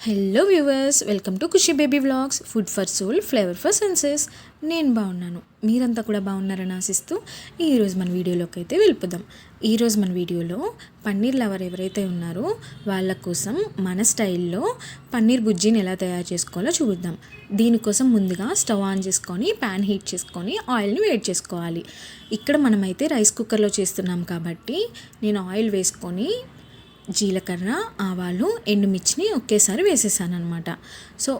Hello viewers, welcome to Khushi baby vlogs. Food for soul, flavour for senses. నేను బాగున్నాను, మీరంతా కూడా బాగున్నారని ఆశిస్తూ ఈరోజు మన వీడియోలోకి అయితే వెళ్ళిపోదాం. ఈరోజు మన వీడియోలో పన్నీర్ లవర్ ఎవరైతే ఉన్నారో వాళ్ళ కోసం మన స్టైల్లో పన్నీర్ బుజ్జీని ఎలా తయారు చేసుకోవాలో చూద్దాం. దీనికోసం ముందుగా స్టవ్ ఆన్ చేసుకొని ప్యాన్ హీట్ చేసుకొని ఆయిల్ని వేడి చేసుకోవాలి. ఇక్కడ మనమైతే రైస్ కుక్కర్లో చేస్తున్నాం కాబట్టి నేను ఆయిల్ వేసుకొని జీలకర్ర, ఆవాలు, ఎండుమిర్చిని ఒకేసారి వేసేసాను అనమాట. సో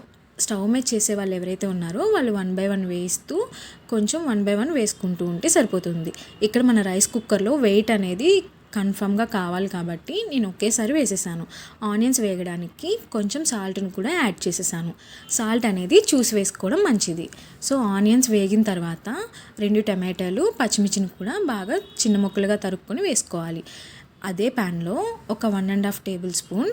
స్టవ్ మీద చేసే వాళ్ళు ఎవరైతే ఉన్నారో వాళ్ళు 1 by 1 వేస్తూ కొంచెం 1 by 1 వేసుకుంటూ ఉంటే సరిపోతుంది. ఇక్కడ మన రైస్ కుక్కర్లో వెయిట్ అనేది కన్ఫర్మ్గా కావాలి కాబట్టి నేను ఒకేసారి వేసేసాను. ఆనియన్స్ వేగడానికి కొంచెం సాల్ట్ని కూడా యాడ్ చేసేసాను. సాల్ట్ అనేది చూసి వేసుకోవడం మంచిది. సో ఆనియన్స్ వేగిన తర్వాత 2 టమాటాలు, పచ్చిమిర్చిని కూడా బాగా చిన్న ముక్కలుగా తరుక్కొని వేసుకోవాలి. అదే ప్యాన్లో ఒక 1.5 టేబుల్ స్పూన్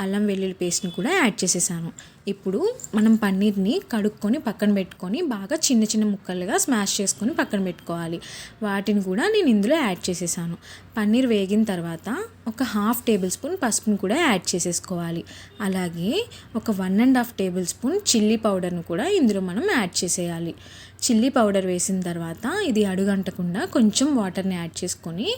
అల్లం వెల్లుల్లి పేస్ట్ని కూడా యాడ్ చేసేసాను. ఇప్పుడు మనం పన్నీర్ని కడుక్కొని పక్కన పెట్టుకొని బాగా చిన్న చిన్న ముక్కలుగా స్మాష్ చేసుకొని పక్కన పెట్టుకోవాలి. వాటిని కూడా నేను ఇందులో యాడ్ చేసేసాను. పన్నీర్ వేగిన తర్వాత ఒక 1/2 టేబుల్ స్పూన్ పసుపుని కూడా యాడ్ చేసేసుకోవాలి. అలాగే ఒక 1.5 టేబుల్ స్పూన్ చిల్లీ పౌడర్ని కూడా ఇందులో మనం యాడ్ చేసేయాలి. చిల్లీ పౌడర్ వేసిన తర్వాత ఇది అడుగంటకుండా కొంచెం వాటర్ని యాడ్ చేసుకొని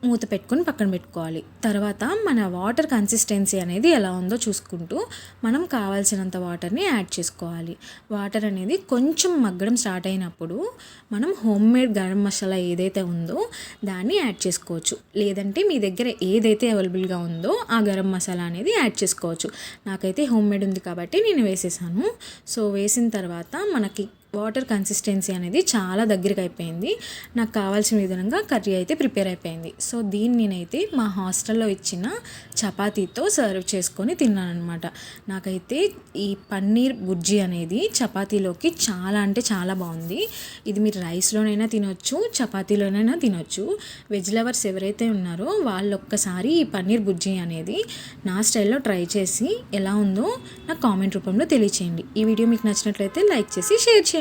మూత పెట్టుకొని పక్కన పెట్టుకోవాలి. తర్వాత మన వాటర్ కన్సిస్టెన్సీ అనేది ఎలా ఉందో చూసుకుంటూ మనం కావాల్సినంత వాటర్ని యాడ్ చేసుకోవాలి. వాటర్ అనేది కొంచెం మగ్గడం స్టార్ట్ అయినప్పుడు మనం హోమ్ మేడ్ గరం మసాలా ఏదైతే ఉందో దాన్ని యాడ్ చేసుకోవచ్చు. లేదంటే మీ దగ్గర ఏదైతే అవైలబుల్గా ఉందో ఆ గరం మసాలా అనేది యాడ్ చేసుకోవచ్చు. నాకైతే హోమ్ మేడ్ ఉంది కాబట్టి నేను వేసేసాను. సో వేసిన తర్వాత మనకి వాటర్ కన్సిస్టెన్సీ అనేది చాలా దగ్గరికి అయిపోయింది. నాకు కావాల్సిన విధంగా కర్రీ అయితే ప్రిపేర్ అయిపోయింది. సో దీన్ని నేనైతే మా హాస్టల్లో ఇచ్చిన చపాతీతో సర్వ్ చేసుకొని తిన్నాను అనమాట. నాకైతే ఈ పన్నీర్ బుర్జీ అనేది చపాతీలోకి చాలా అంటే చాలా బాగుంది. ఇది మీరు రైస్లోనైనా తినొచ్చు, చపాతీలోనైనా తినొచ్చు. వెజ్ లవర్స్ ఎవరైతే ఉన్నారో వాళ్ళు ఒక్కసారి ఈ పన్నీర్ బుర్జీ అనేది నా స్టైల్లో ట్రై చేసి ఎలా ఉందో నాకు కామెంట్ రూపంలో తెలియచేయండి. ఈ వీడియో మీకు నచ్చినట్లయితే లైక్ చేసి షేర్ చేయండి.